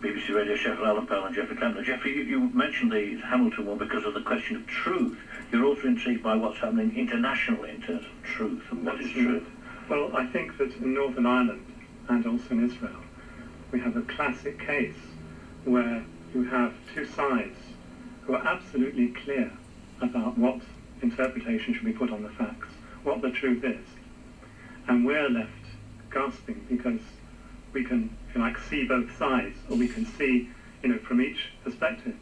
BBC Radio Sheffield, Alan Powell and Geofffrey Klempner. Geofffrey, you mentioned the Hamilton one because of the question of truth. You're also intrigued by what's happening internationally in terms of truth and what is truth. Well, I think that in Northern Ireland and also in Israel, we have a classic case where you have two sides who are absolutely clear about what interpretation should be put on the facts, what the truth is. And we're left gasping because we can, if you like, see both sides, or we can see, from each perspective.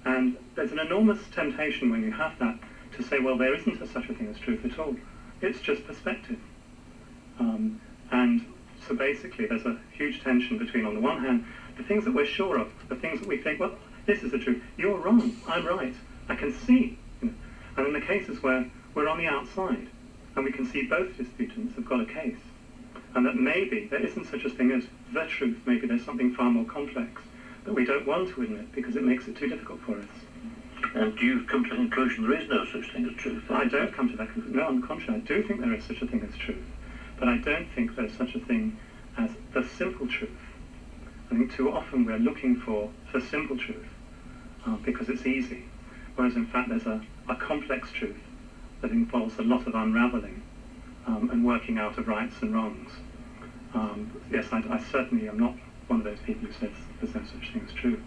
And there's an enormous temptation when you have that to say, well, there isn't such a thing as truth at all. It's just perspective. And so basically there's a huge tension between, on the one hand, the things that we're sure of, the things that we think, well, this is the truth. You're wrong. I'm right. I can see. And in the cases where we're on the outside and we can see both disputants have got a case, and that maybe there isn't such a thing as the truth, maybe there's something far more complex that we don't want to admit because it makes it too difficult for us. And do you come to the conclusion there is no such thing as truth? I don't come to that conclusion. No, on the contrary, I do think there is such a thing as truth. But I don't think there's such a thing as the simple truth. I think too often we're looking for the simple truth because it's easy, whereas in fact there's a complex truth that involves a lot of unravelling and working out of rights and wrongs. Yes, I certainly am not one of those people who says there's no such thing as truth.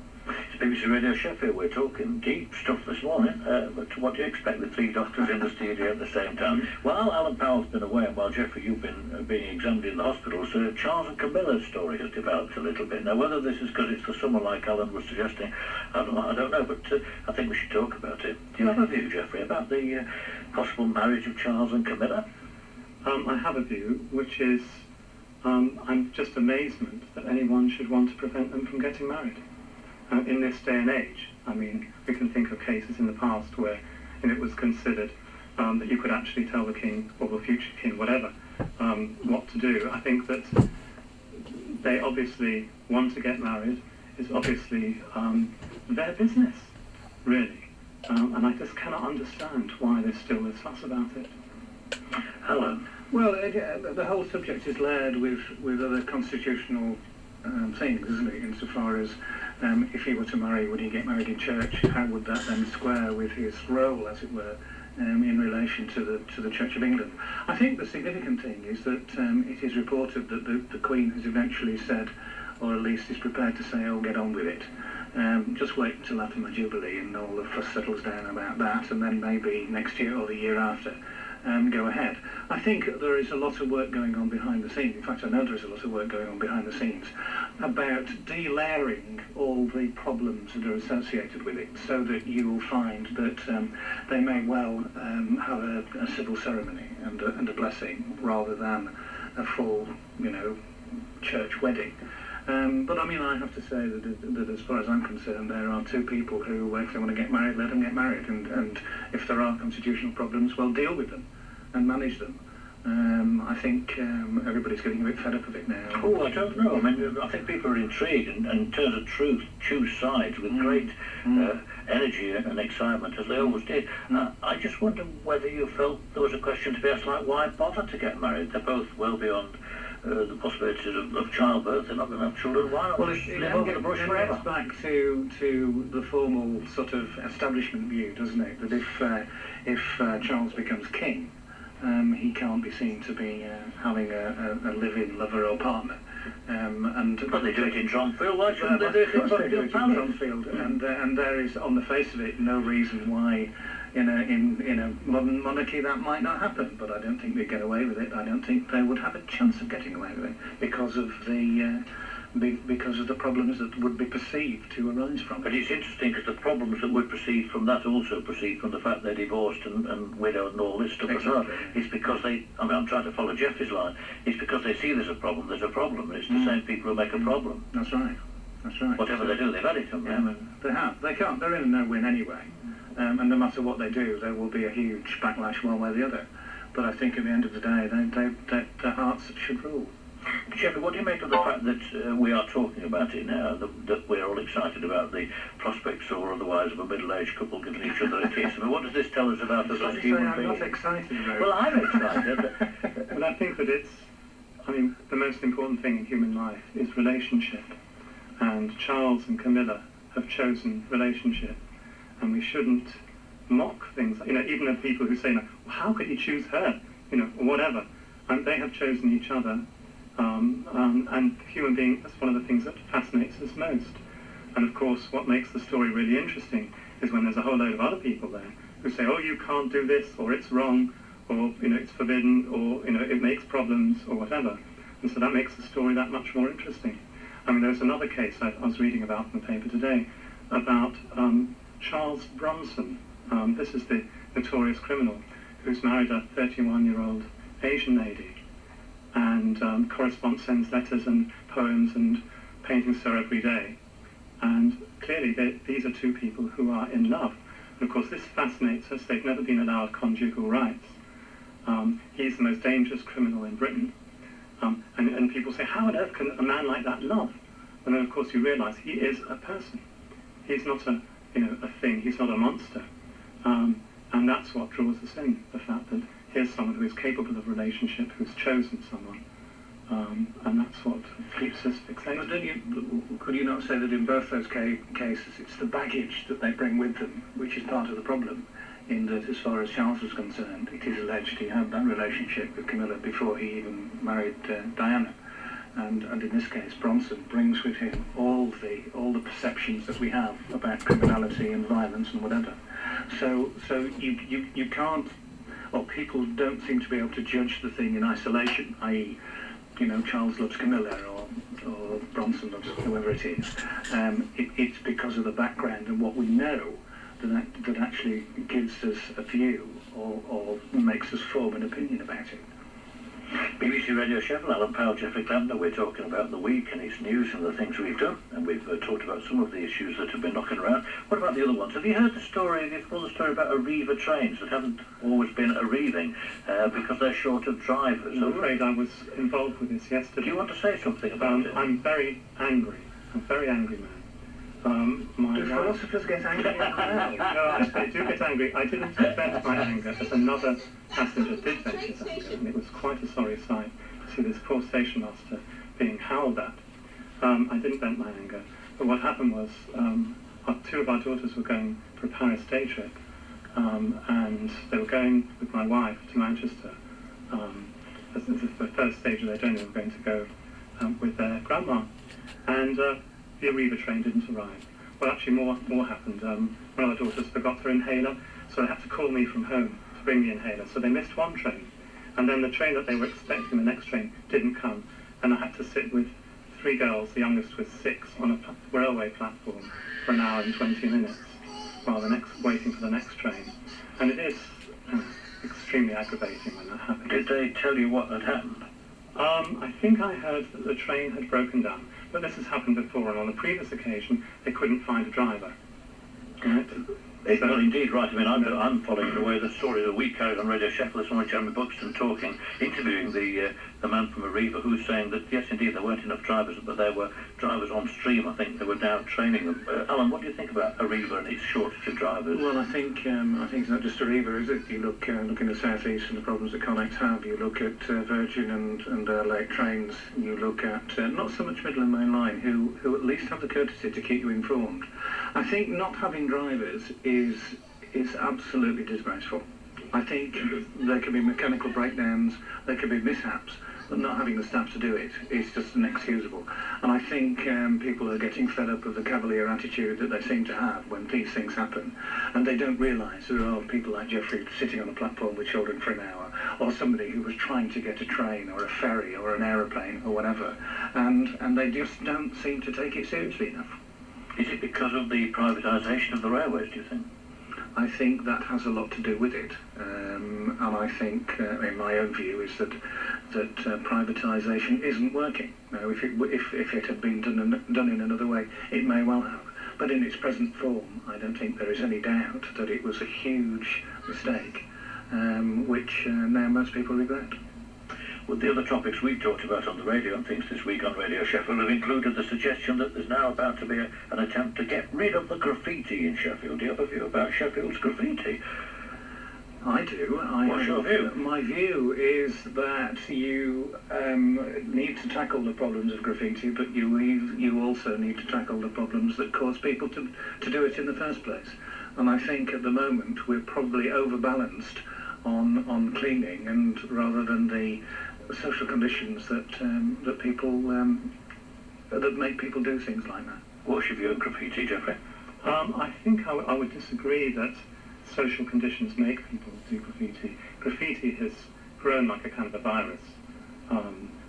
It's BBC Radio Sheffield. We're talking deep stuff this morning, but what do you expect with three doctors in the studio at the same time? While Alan Powell's been away, and while Geoffrey, you've been being examined in the hospitals, Charles and Camilla's story has developed a little bit. Now, whether this is because it's for someone like Alan was suggesting, I don't know, but I think we should talk about it. Do you have a view, Geoffrey, about the possible marriage of Charles and Camilla? I have a view, which is I'm just amazement that anyone should want to prevent them from getting married. In this day and age, I mean, we can think of cases in the past where it was considered that you could actually tell the king, or the future king, whatever, what to do. I think that they obviously want to get married. It's obviously their business, really. And I just cannot understand why there's still this fuss about it. Alan? Well, the whole subject is layered with other constitutional things, isn't it, insofar as if he were to marry, would he get married in church? How would that then square with his role, as it were, in relation to the Church of England? I think the significant thing is that it is reported that the Queen has eventually said, or at least is prepared to say, oh, get on with it. Just wait until after my Jubilee and all the fuss settles down about that, and then maybe next year or the year after. Go ahead. I think there is a lot of work going on behind the scenes. In fact, I know there is a lot of work going on behind the scenes about delayering all the problems that are associated with it, so that you will find that they may well have a civil ceremony and a blessing rather than a full, church wedding. But I mean, I have to say that as far as I'm concerned, there are two people who, if they want to get married, let them get married. And if there are constitutional problems, well, deal with them and manage them. I think everybody's getting a bit fed up of it now. Oh, I don't know. I mean, I think people are intrigued, and in terms of truth, choose sides with great energy and excitement, as they always did. I just wonder whether you felt there was a question to be asked, like, why bother to get married? They're both well beyond the possibilities of childbirth. They're not going to have children. Why not? Well, it gets back to the formal sort of establishment view, doesn't it? That if Charles becomes king, he can't be seen to be having a live-in lover or partner. But they do it in Dromfield. Why shouldn't they do it in Dromfield? And there is, on the face of it, no reason why in a modern monarchy that might not happen. But I don't think they'd get away with it. I don't think they would have a chance of getting away with it because of the problems that would be perceived to arise from it. But it's interesting because the problems that would proceed from that also proceed from the fact they're divorced and widowed and all this stuff as well. It's because I'm trying to follow Geoffrey's line, it's because they see there's a problem, and it's the same people who make a problem. That's right. Whatever they do, they've had it, haven't they? They have. They can't. They're in a no-win anyway. And no matter what they do, there will be a huge backlash one way or the other. But I think at the end of the day, their hearts should rule. Geoffrey, what do you make of the fact that we are talking about it now, that we're all excited about the prospects or otherwise of a middle-aged couple giving each other a kiss? I mean, what does this tell us about us as human beings? I'm not excited about it. Well, I'm excited. But I think that the most important thing in human life is relationship. and Charles and Camilla have chosen relationship, and we shouldn't mock things, even of people who say, well, how could you choose her, or whatever. And they have chosen each other, and human being, that's one of the things that fascinates us most. And of course, what makes the story really interesting is when there's a whole load of other people there who say, oh, you can't do this, or it's wrong, or it's forbidden, or it makes problems, or whatever. And so that makes the story that much more interesting. I mean, there's another case I was reading about in the paper today about Charles Bronson. This is the notorious criminal who's married a 31-year-old Asian lady, and sends letters and poems and paintings to her every day. And clearly these are two people who are in love. And of course this fascinates us. They've never been allowed conjugal rights. He's the most dangerous criminal in Britain. And people say, how on earth can a man like that love? And then of course you realise he is a person. He's not a thing. He's not a monster. And that's what draws us in, the fact that here's someone who is capable of relationship, who's chosen someone. And that's what keeps us fixated. But could you not say that in both those cases it's the baggage that they bring with them which is part of the problem, in that as far as Charles was concerned, it is alleged he had that relationship with Camilla before he even married Diana. And in this case, Bronson brings with him all the perceptions that we have about criminality and violence and whatever. So you can't, or people don't seem to be able to judge the thing in isolation, i.e., Charles loves Camilla or Bronson loves whoever it is. It's because of the background and what we know that actually gives us a view or makes us form an opinion about it. BBC Radio Sheffield, Alan Powell, Geofffrey, Klempner. We're talking about the week and its news and the things we've done, and we've talked about some of the issues that have been knocking around. What about the other ones? Have you heard the story about Arriva Trains that haven't always been arriving because they're short of drivers? I'm afraid I was involved with this yesterday. Do you want to say something about it? I'm very angry. I'm a very angry man. Do philosophers get angry? No, I do get angry. I didn't vent my anger, as another passenger did vent his anger, and it was quite a sorry sight to see this poor station master being howled at. I didn't vent my anger, but what happened was two of our daughters were going for a Paris day trip, and they were going with my wife to Manchester. As the first stage of their journey, they were going to go with their grandma, and the Arriva train didn't arrive. Well, actually, more happened. One of the daughters forgot her inhaler, so they had to call me from home to bring the inhaler. So they missed one train, and then the train that they were expecting, the next train, didn't come, and I had to sit with 3 girls, the youngest was 6, on a railway platform for 1 hour and 20 minutes while waiting for the next train. And it is extremely aggravating when that happens. Did they tell you what had happened? I think I heard that the train had broken down, but this has happened before, and on the previous occasion they couldn't find a driver. Right? Well, indeed, right. I mean, I'm following the way the story that we carried on Radio Sheffield this morning, Jeremy Buxton interviewing the man from Arriva, who's saying that, yes, indeed, there weren't enough drivers, but there were drivers on stream. I think they were now training them. Alan, what do you think about Arriva and its shortage of drivers? Well, I think it's not just Arriva, is it? You look in the South East and the problems that Connex have. You look at Virgin and Lake Trains. You look at not so much Middle and Main Line, who at least have the courtesy to keep you informed. I think not having drivers is absolutely disgraceful. I think there could be mechanical breakdowns, there could be mishaps, but not having the staff to do it is just inexcusable. And I think people are getting fed up of the cavalier attitude that they seem to have when these things happen, and they don't realise there are people like Geofffrey sitting on a platform with children for an hour, or somebody who was trying to get a train or a ferry or an aeroplane or whatever, and they just don't seem to take it seriously enough. Is it because of the privatisation of the railways, do you think? I think that has a lot to do with it, and I think, in my own view, is that privatisation isn't working. Now, if it had been done in another way, it may well have. But in its present form, I don't think there is any doubt that it was a huge mistake, which now most people regret. Well, the other topics we've talked about on the radio and things this week on Radio Sheffield have included the suggestion that there's now about to be an attempt to get rid of the graffiti in Sheffield. Do you have a view about Sheffield's graffiti? I do. What's your view? My view is that you need to tackle the problems of graffiti, but you also need to tackle the problems that cause people to do it in the first place. And I think at the moment we're probably overbalanced on cleaning, and rather than the social conditions that that make people do things like that. What's your view on graffiti, Geoffrey? I think I would disagree that social conditions make people do graffiti. Graffiti has grown like a kind of a virus.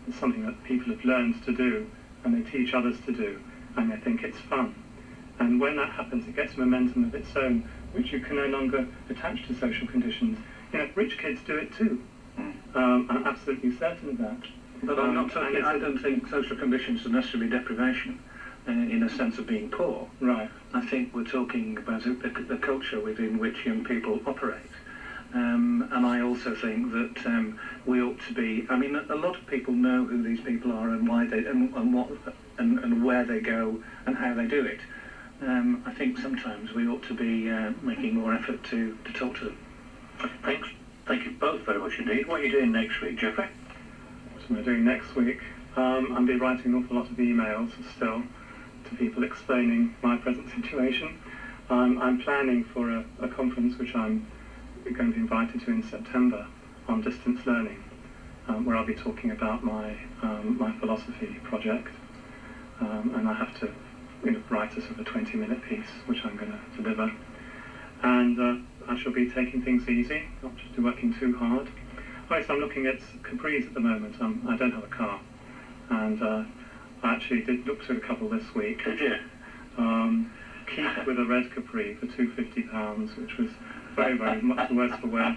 It's something that people have learned to do, and they teach others to do, and they think it's fun. And when that happens, it gets momentum of its own, which you can no longer attach to social conditions. You know, rich kids do it too. I'm absolutely certain of that. But I'm not talking, I don't think social conditions are necessarily deprivation in a sense of being poor. Right. I think we're talking about the culture within which young people operate. And I also think that we ought to be, I mean, a lot of people know who these people are and why they, and what, and where they go and how they do it. I think sometimes we ought to be making more effort to talk to them. Thanks. Thank you both very much indeed. What are you doing next week, Geoffrey? What am I doing next week? I'll be writing an awful lot of emails still to people explaining my present situation. I'm planning for a conference which I'm going to be invited to in September on distance learning, where I'll be talking about my philosophy project, and I have to write a sort of a 20-minute piece which I'm going to deliver. And I shall be taking things easy, not just working too hard. Right, so I'm looking at Capris at the moment. I don't have a car, and I actually did look through a couple this week. Did you? Keith with a red Capri for £250, which was very, very much the worse for wear.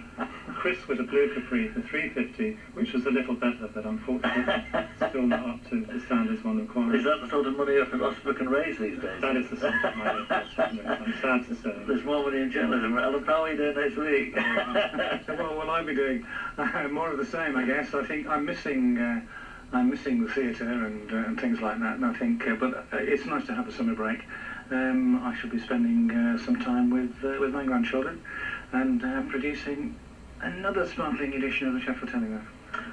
Chris with a blue Capri for £350, which was a little better, but unfortunately still not up to the standards one requires. Is that the sort of money a philosopher can raise these days? That is the sort of money a philosopher can raise, I'm sad to say. There's more money in journalism. Alan Powell, you doing next week? So what will I be doing? More of the same, I guess. I think I'm missing the theatre and things like that. And I think, but it's nice to have a summer break. I shall be spending some time with my grandchildren and producing another sparkling edition of the Sheffield Telegraph.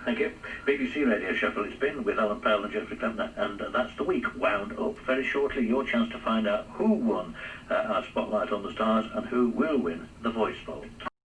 Thank you. BBC Radio Sheffield, it's been with Alan Powell and Geoffrey Klempner, and that's the week wound up. Very shortly, your chance to find out who won our Spotlight on the Stars and who will win the Voice Vote.